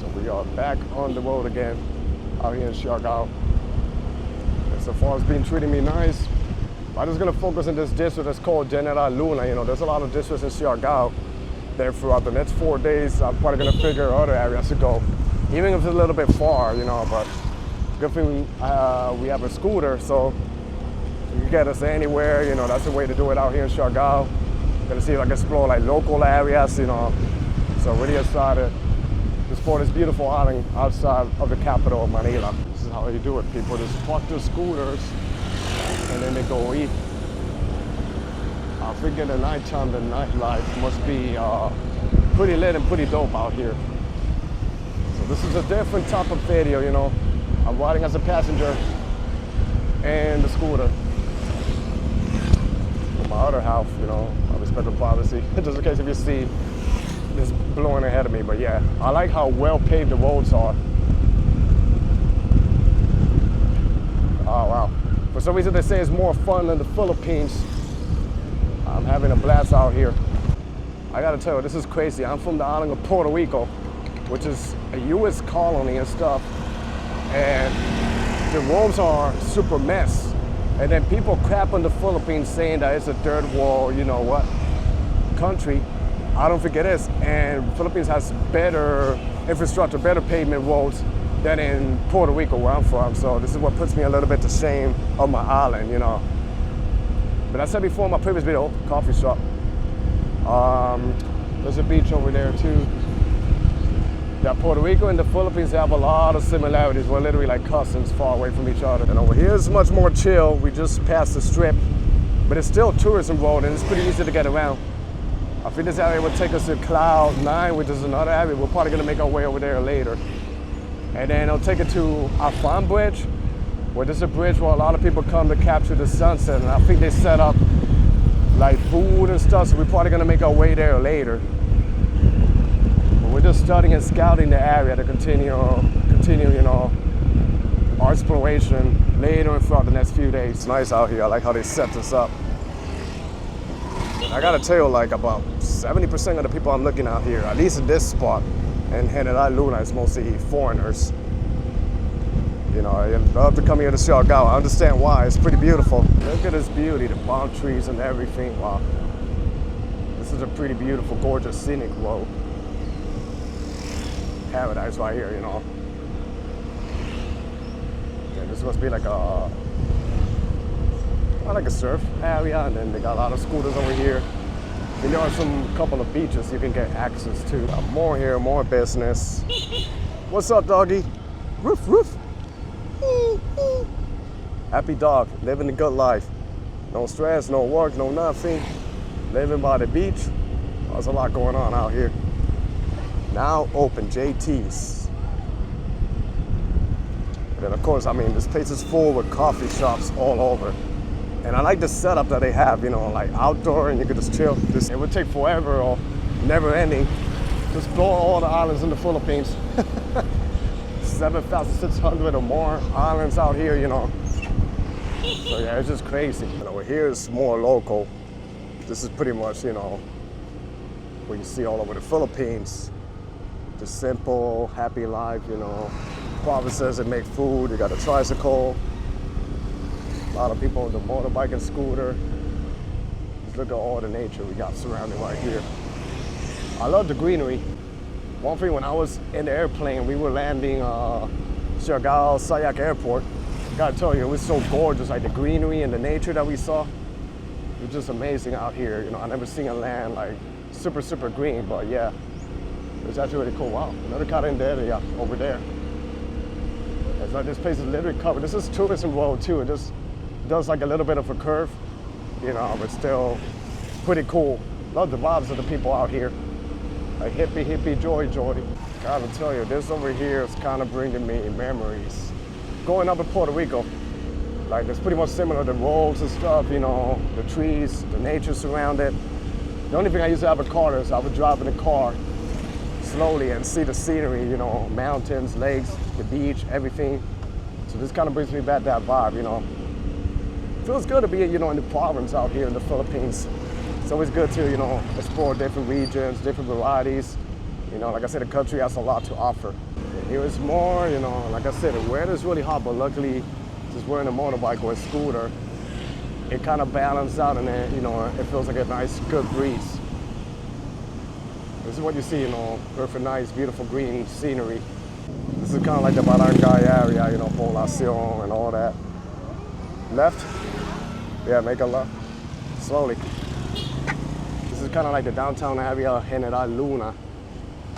So we are back on the road again out here in Siargao. And so far it's been treating me nice. I'm just gonna focus on this district that's called General Luna. You know, there's a lot of districts in Siargao. There throughout the next 4 days, I'm probably gonna figure other areas to go, even if it's a little bit far, you know, but good thing we have a scooter, so you can get us anywhere, you know, that's the way to do it out here in Siargao. Gonna see if I can explore like local areas, you know. So really excited to explore this beautiful island outside of the capital of Manila. This is how you do it. People just park their scooters and then they go eat. I figure the nighttime, the nightlife must be pretty lit and pretty dope out here. So this is a different type of video, you know. I'm riding as a passenger and the scooter. For my other half, you know, I respect the privacy, just in case if you see this blowing ahead of me. But yeah, I like how well paved the roads are. Oh wow. For some reason they say it's more fun than the Philippines. I'm having a blast out here. I gotta tell you, this is crazy. I'm from the island of Puerto Rico, which is a US colony and stuff. And the roads are super mess. And then people crap on the Philippines saying that it's a third world, you know what, country. I don't think it is. And Philippines has better infrastructure, better pavement roads than in Puerto Rico, where I'm from. So this is what puts me a little bit to shame on my island, you know. But I said before in my previous video, coffee shop. There's a beach over there too. Yeah, Puerto Rico and the Philippines have a lot of similarities. We're literally like cousins, far away from each other. And over here is much more chill. We just passed the strip, but it's still tourism road and it's pretty easy to get around. I think this area will take us to Cloud 9, which is another area. We're probably gonna make our way over there later. And then it'll take it to Afan Bridge, where there's a bridge where a lot of people come to capture the sunset. And I think they set up like food and stuff, so we're probably gonna make our way there later. But we're just studying and scouting the area to continue, you know, our exploration later and throughout the next few days. It's nice out here. I like how they set this up. I gotta tell you, like about 70% of the people I'm looking at here, at least in this spot, and General Luna, is mostly foreigners. You know, I love to come here to Siargao. I understand why. It's pretty beautiful. Look at this beauty, the palm trees and everything. Wow. This is a pretty beautiful, gorgeous, scenic road. Paradise right here, you know. Yeah, this must be like a surf area, and then they got a lot of scooters over here. And there are some couple of beaches you can get access to. More here, more business. What's up, doggy? Roof, roof. Happy dog, living a good life. No stress, no work, no nothing. Living by the beach. There's a lot going on out here. Now open, JT's. And then of course, I mean, this place is full with coffee shops all over. And I like the setup that they have, you know, like outdoor, and you could just chill. It would take forever or never ending to explore all the islands in the Philippines. 7,600 or more islands out here, you know. So yeah, it's just crazy. And over here is more local. This is pretty much, you know, what you see all over the Philippines. The simple, happy life, you know. Provinces that make food, you got a tricycle. A lot of people on the motorbike and scooter. Just look at all the nature we got surrounding right here. I love the greenery. One thing, when I was in the airplane, we were landing Siargao Island Airport. I gotta tell you, it was so gorgeous, like the greenery and the nature that we saw. It was just amazing out here. You know, I never seen a land like super, super green, but yeah, it was actually really cool. Wow, another car in there, yeah, over there. It's like this place is literally covered. This is tourism road too. It just does like a little bit of a curve, you know, but still pretty cool. Love the vibes of the people out here. Like hippie, hippie, joy, joy. Gotta tell you, this over here is kind of bringing me memories. Growing up in Puerto Rico, like it's pretty much similar, the roads and stuff, you know, the trees, the nature surrounded. The only thing I used to have a car is I would drive in a car slowly and see the scenery, you know, mountains, lakes, the beach, everything. So this kind of brings me back that vibe, you know. Feels good to be, you know, in the province out here in the Philippines. It's always good to, you know, explore different regions, different varieties. You know, like I said, the country has a lot to offer. And here is more, you know, like I said, the weather is really hot, but luckily, since we're in a motorbike or a scooter, it kind of balances out, and then, you know, it feels like a nice, good breeze. This is what you see, you know, perfect, nice, beautiful green scenery. This is kind of like the Barangay area, you know, Poblacion and all that. Left? Yeah, make a left. Slowly. This is kind of like the downtown area, General Luna.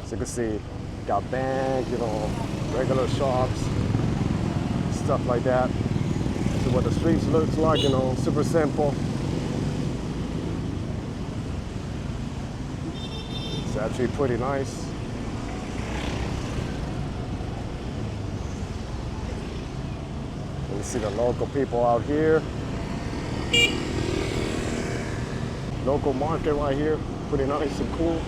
So you can see, got bank, you know, regular shops, stuff like that. This is what the streets looks like, you know, super simple. It's actually pretty nice. You see the local people out here. Local market right here, pretty nice and cool.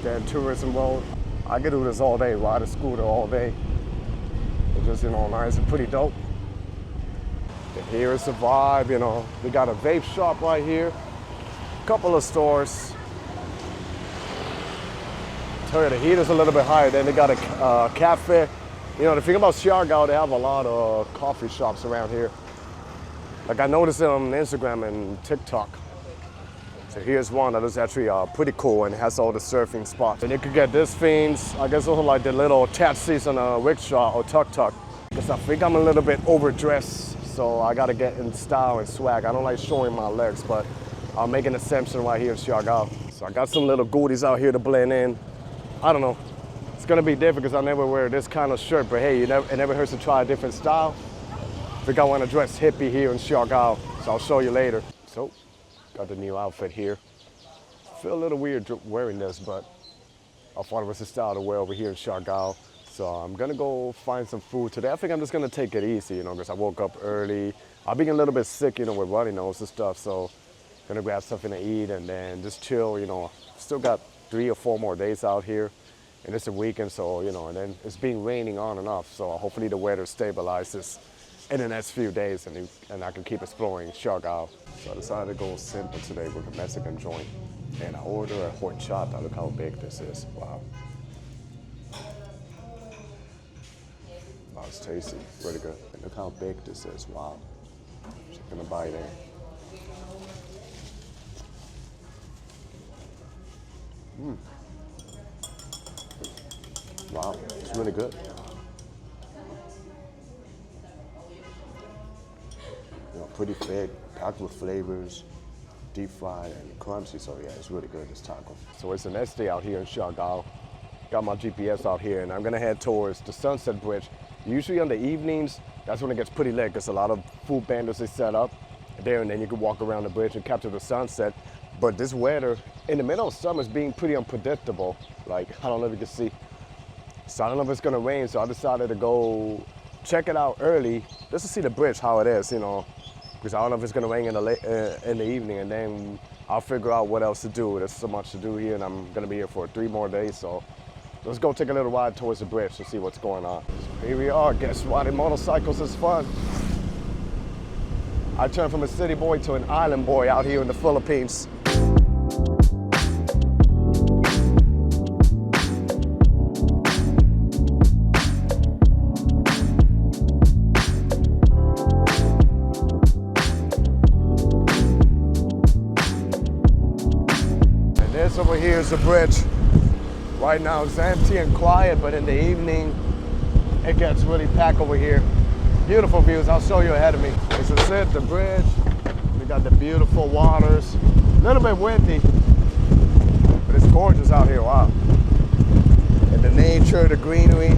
Then tourism road. I could do this all day, ride a scooter all day. It's just, you know, nice and pretty dope. And here is the vibe, you know. We got a vape shop right here. Couple of stores. Tell you, the heat is a little bit higher. Then they got a cafe. You know, the thing about Siargao, they have a lot of coffee shops around here. Like I noticed it on Instagram and TikTok. So here's one that is actually pretty cool and has all the surfing spots. And you could get these things, I guess also like the little taxis on a rickshaw or tuk-tuk. Because I think I'm a little bit overdressed, so I gotta get in style and swag. I don't like showing my legs, but I'll make an exception right here in Siargao. So I got some little goodies out here to blend in. I don't know. It's gonna be different because I never wear this kind of shirt, but hey, it never hurts to try a different style. I think I want to dress hippie here in Siargao, so I'll show you later. So, got the new outfit here. Feel a little weird wearing this, but I thought it was the style to wear over here in Siargao. So I'm gonna go find some food today. I think I'm just gonna take it easy, you know, because I woke up early. I've been a little bit sick, you know, with runny nose and stuff, so gonna grab something to eat and then just chill, you know. Still got 3 or 4 more days out here. And it's a weekend, so, you know, and then it's been raining on and off, so hopefully the weather stabilizes in the next few days and I can keep exploring Siargao. So I decided to go simple today with a Mexican joint. And I ordered a horchata. Look how big this is. Wow. Wow, it's tasty. Really good. And look how big this is. Wow. Just gonna bite in. Wow, it's really good. You know, pretty thick, packed with flavors, deep fried and crunchy. So yeah, it's really good, this taco. So it's the next day out here in Siargao. Got my GPS out here and I'm gonna head towards the Sunset Bridge. Usually on the evenings, that's when it gets pretty lit because a lot of food vendors they set up there and then you can walk around the bridge and capture the sunset. But this weather in the middle of summer is being pretty unpredictable. Like, I don't know if you can see. So I don't know if it's gonna rain, so I decided to go check it out early just to see the bridge, how it is, you know, because I don't know if it's gonna rain in the evening, and then I'll figure out what else to do. There's so much to do here, and I'm gonna be here for 3 more days, so let's go take a little ride towards the bridge to see what's going on. So here we are. Guess riding motorcycles is fun. I turned from a city boy to an island boy out here in the Philippines. This over here is the bridge. Right now it's empty and quiet, but in the evening, it gets really packed over here. Beautiful views, I'll show you ahead of me. This is it, the bridge. We got the beautiful waters. A little bit windy, but it's gorgeous out here, wow. And the nature, the greenery.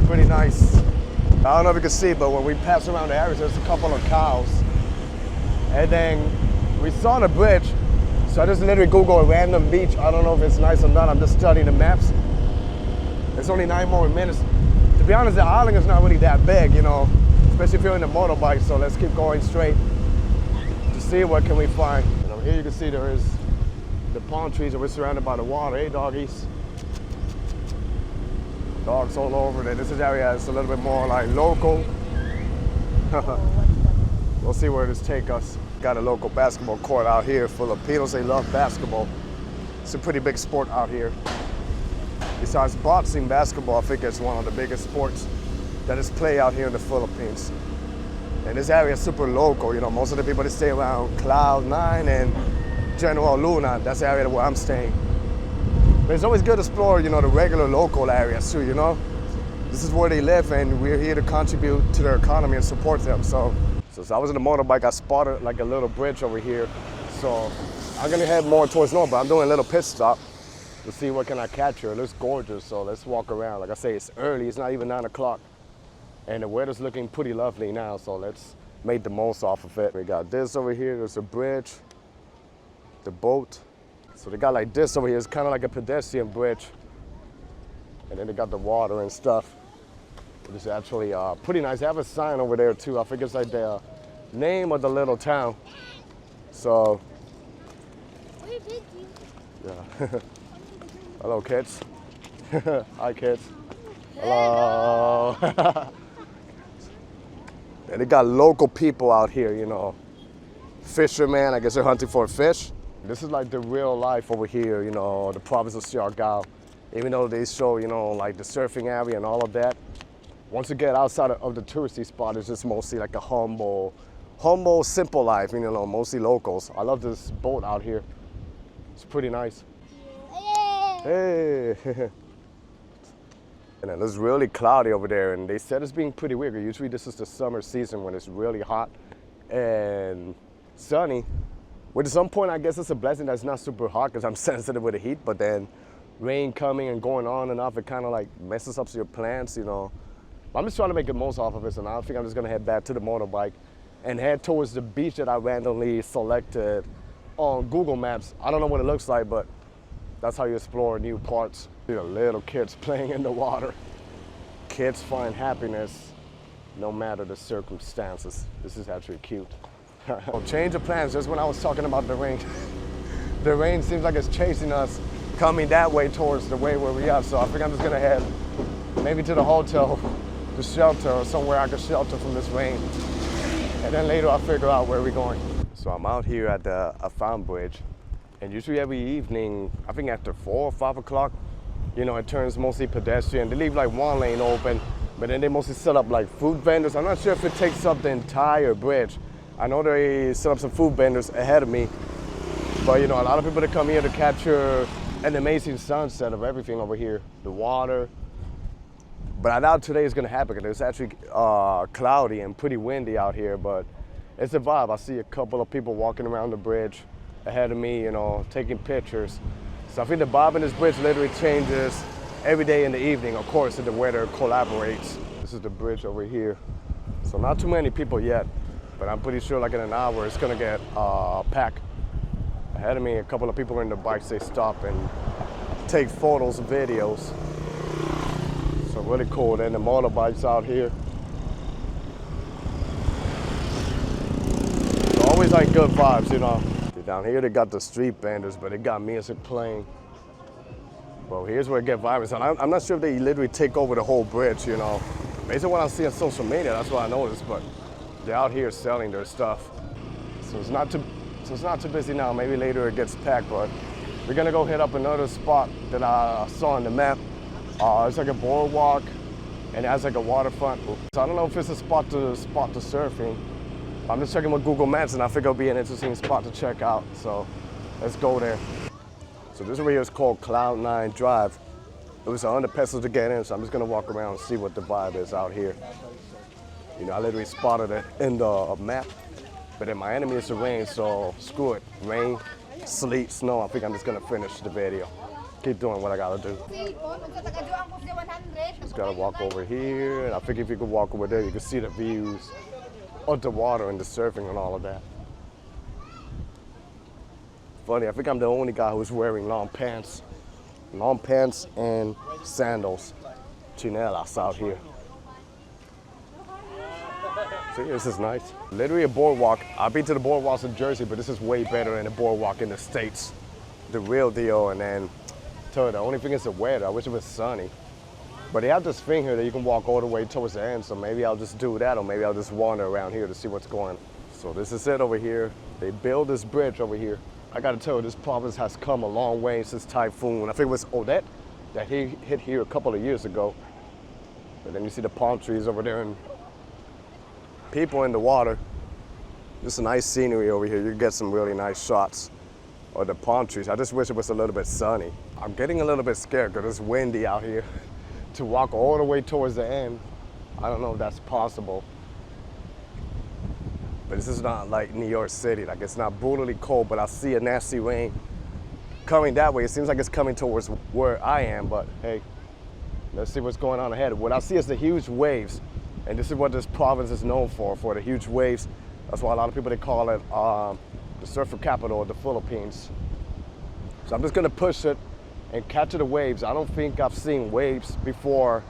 Pretty nice. I don't know if you can see, but when we pass around the area, there's a couple of cows. And then we saw the bridge, so I just literally Google a random beach. I don't know if it's nice or not, I'm just studying the maps. It's only 9 more minutes. To be honest, the island is not really that big, you know, especially if you're in a motorbike, so let's keep going straight to see what can we find. And over here you can see there is the palm trees and we're surrounded by the water. Hey, doggies. Dogs all over there. This area is a little bit more like local. We'll see where this takes us. Got a local basketball court out here. Filipinos, they love basketball. It's a pretty big sport out here. Besides boxing, basketball, I think it's one of the biggest sports that is played out here in the Philippines. And this area is super local. You know, most of the people that stay around Cloud 9 and General Luna, that's the area where I'm staying. But it's always good to explore, you know, the regular local areas too, you know? This is where they live, and we're here to contribute to their economy and support them. So as I was on the motorbike, I spotted like a little bridge over here. So I'm gonna head more towards north, but I'm doing a little pit stop to see what can I catch here. It looks gorgeous, so let's walk around. Like I say, it's early, it's not even 9 o'clock. And the weather's looking pretty lovely now, so let's make the most off of it. We got this over here, there's a bridge, the boat. So they got like this over here, it's kind of like a pedestrian bridge. And then they got the water and stuff. It's actually pretty nice. They have a sign over there too. I think it's like the name of the little town. So, yeah. Hello, kids. Hi, kids. Hello. And they got local people out here, you know. Fishermen, I guess they're hunting for fish. This is like the real life over here, you know, the province of Siargao. Even though they show, you know, like the surfing area and all of that, once you get outside of the touristy spot, it's just mostly like a humble, simple life, you know, mostly locals. I love this boat out here. It's pretty nice. Hey. And then it's really cloudy over there, and they said it's being pretty weird. Usually this is the summer season when it's really hot and sunny. Which at some point, I guess it's a blessing that's not super hot because I'm sensitive with the heat, but then rain coming and going on and off, it kind of like messes up your plants, you know. I'm just trying to make the most off of it, so now I think I'm just gonna head back to the motorbike and head towards the beach that I randomly selected on Google Maps. I don't know what it looks like, but that's how you explore new parts. See the little kids playing in the water. Kids find happiness no matter the circumstances. This is actually cute. Change of plans, just when I was talking about the rain. The rain seems like it's chasing us, coming that way towards the way where we are. So I think I'm just gonna head maybe to the hotel, to shelter, or somewhere I can shelter from this rain. And then later I'll figure out where we're going. So I'm out here at the Afam Bridge. And usually every evening, I think after 4 or 5 o'clock, you know, it turns mostly pedestrian. They leave like one lane open, but then they mostly set up like food vendors. I'm not sure if it takes up the entire bridge. I know they set up some food vendors ahead of me, but you know, a lot of people that come here to capture an amazing sunset of everything over here, the water. But I doubt today is gonna happen because it's actually cloudy and pretty windy out here, but it's a vibe. I see a couple of people walking around the bridge ahead of me, you know, taking pictures. So I think the vibe in this bridge literally changes every day in the evening, of course, if the weather collaborates. This is the bridge over here. So not too many people yet, but I'm pretty sure like in an hour it's gonna get packed. Ahead of me, a couple of people in the bikes, they stop and take photos and videos. So really cool. Then the motorbikes out here. So always like good vibes, you know. Down here they got the street vendors, but they got music playing. Well, here's where it gets vibrant. So I'm not sure if they literally take over the whole bridge, you know. Based on what I see on social media, that's what I noticed, but they're out here selling their stuff. So it's not too busy now. Maybe later it gets packed, but we're gonna go hit up another spot that I saw on the map. It's like a boardwalk, and it has like a waterfront. So I don't know if it's a spot to surfing. I'm just checking with Google Maps, and I think it'll be an interesting spot to check out. So let's go there. So this over here is called Cloud 9 Drive. It was 100 pesos to get in, so I'm just gonna walk around and see what the vibe is out here. You know, I literally spotted it in the map, but in my enemy it's the rain, so screw it. Rain, sleet, snow, I think I'm just gonna finish the video. Keep doing what I gotta do. Just gotta walk over here, and I think if you could walk over there, you can see the views of the water and the surfing and all of that. Funny, I think I'm the only guy who's wearing long pants and sandals, chinelas out here. See, this is nice. Literally a boardwalk. I've been to the boardwalks in Jersey, but this is way better than the boardwalk in the States. The real deal, and then tell you, the only thing is the weather. I wish it was sunny. But they have this thing here that you can walk all the way towards the end, so maybe I'll just do that, or maybe I'll just wander around here to see what's going on. So this is it over here. They built this bridge over here. I gotta tell you, this province has come a long way since typhoon. I think it was Odette that hit here a couple of years ago. But then you see the palm trees over there and people in the water. Just a nice scenery over here. You get some really nice shots of the palm trees. I just wish it was a little bit sunny. I'm getting a little bit scared because it's windy out here. To walk all the way towards the end, I don't know if that's possible. But this is not like New York City. Like, it's not brutally cold, but I see a nasty rain coming that way. It seems like it's coming towards where I am, but hey, let's see what's going on ahead. What I see is the huge waves, and this is what this province is known for the huge waves. That's why a lot of people, they call it the surfer capital of the Philippines. So I'm just gonna push it and catch the waves. I don't think I've seen waves before.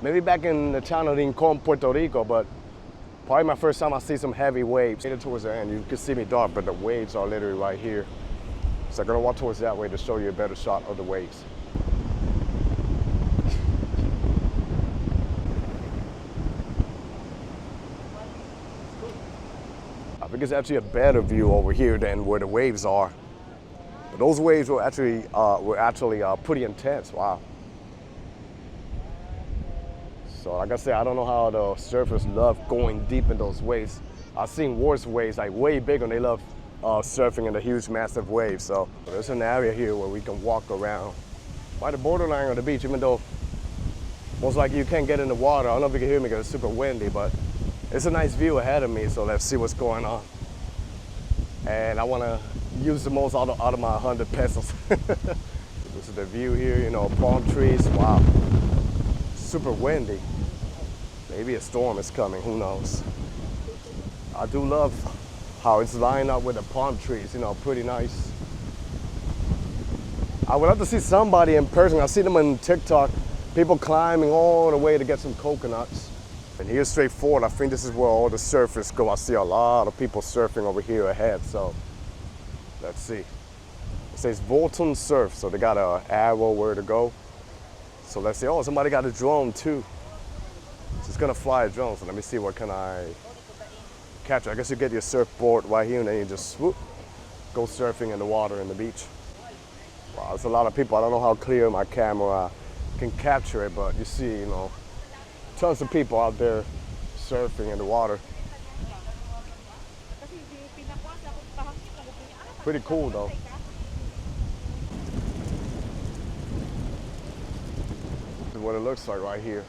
Maybe back in the town of Rincon, Puerto Rico, but probably my first time I see some heavy waves. Towards the end, you can see me dark, but the waves are literally right here. So I'm gonna walk towards that way to show you a better shot of the waves. I think it's actually a better view over here than where the waves are. But those waves were actually pretty intense. Wow. So like I said, I don't know how the surfers love going deep in those waves. I've seen worse waves, like way bigger, and they love surfing in the huge, massive waves. So there's an area here where we can walk around by the borderline of the beach, even though most likely you can't get in the water. I don't know if you can hear me because it's super windy, but it's a nice view ahead of me, so let's see what's going on. And I want to use the most out of my 100 pesos. This is the view here, you know, palm trees. Wow, super windy. Maybe a storm is coming, who knows. I do love how it's lined up with the palm trees, you know, pretty nice. I would love to see somebody in person. I see them on TikTok, people climbing all the way to get some coconuts. And here's straight forward. I think this is where all the surfers go. I see a lot of people surfing over here ahead, so let's see. It says Volton Surf, so they got an arrow where to go. So let's see. Oh, somebody got a drone too. So it's gonna fly a drone, so let me see what can I catch. I guess you get your surfboard right here and then you just swoop, go surfing in the water in the beach. Wow, there's a lot of people. I don't know how clear my camera can capture it, but you see, you know, tons of people out there surfing in the water. Pretty cool though. This is what it looks like right here.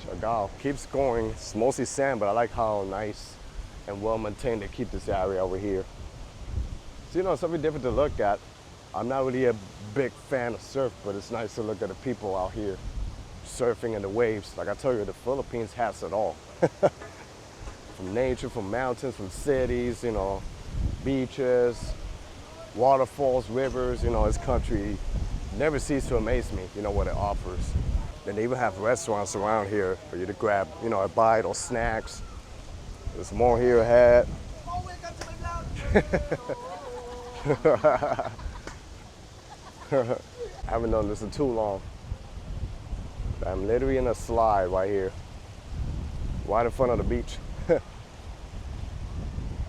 Siargao keeps going. It's mostly sand, but I like how nice and well maintained they keep this area over here. So, you know, something different to look at. I'm not really a big fan of surf, but it's nice to look at the people out here surfing in the waves. Like I tell you, the Philippines has it all. From nature, from mountains, from cities, you know, beaches, waterfalls, rivers, you know, this country never ceases to amaze me, you know, what it offers. And they even have restaurants around here for you to grab, you know, a bite or snacks. There's more here ahead. I haven't done this in too long. I'm literally in a slide right here, right in front of the beach.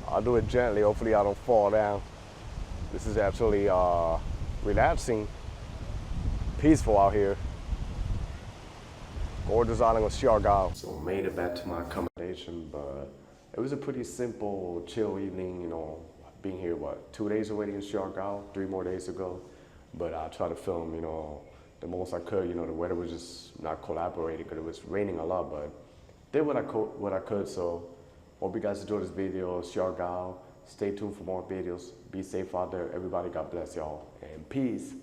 I'll do it gently, hopefully I don't fall down. This is actually relaxing, peaceful out here. Gorgeous island of Siargao. So I made it back to my accommodation, but it was a pretty simple, chill evening, you know, being here, 2 days already in Siargao, 3 more days ago. But I tried to film, you know, the most I could. You know, the weather was just not collaborating because it was raining a lot, but did what I could. So hope you guys enjoyed this video. Siargao. Stay tuned for more videos. Be safe out there. Everybody, God bless y'all. And peace.